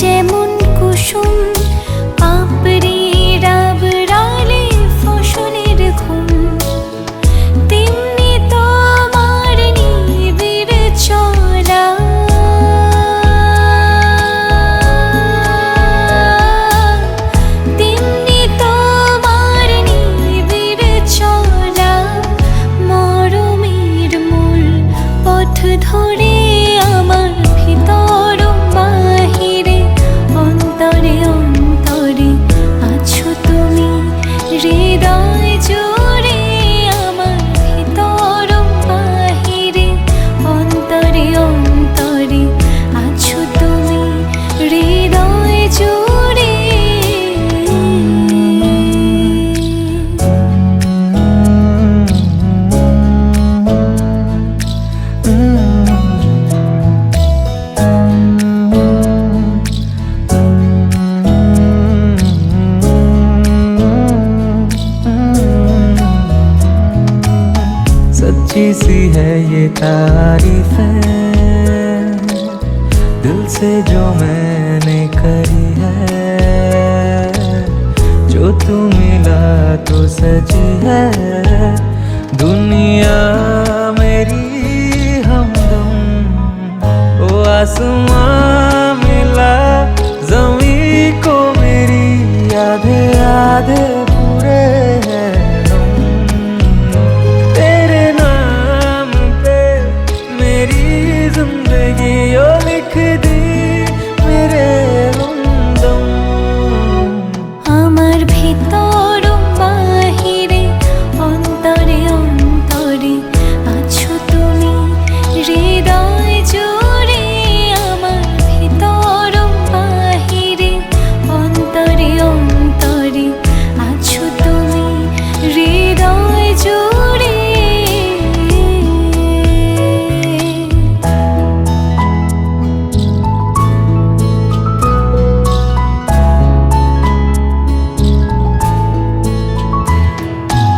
যেমন কুসুম পাপড়ি রাবড়ালে ফসলের ঘুম, তেমনি তোমার নিবিড় চলা। তেমনি তোমার নিবিড় চলা, মরমের মূল পথ ধরে আমার ভিতর বাহিরে অন্তরে অন্তরে আছো তুমি, হৃদয় জুড়ে আমার ভিতর বাহিরে অন্তরে অন্তরে আছো তুমি, হৃদয় জুড়ে। सच्ची सी है ये तारीफ है दिल से जो मैंने करी है, जो तू मिला तो सजी है दुनिया मेरी हमदम। ओ आसमां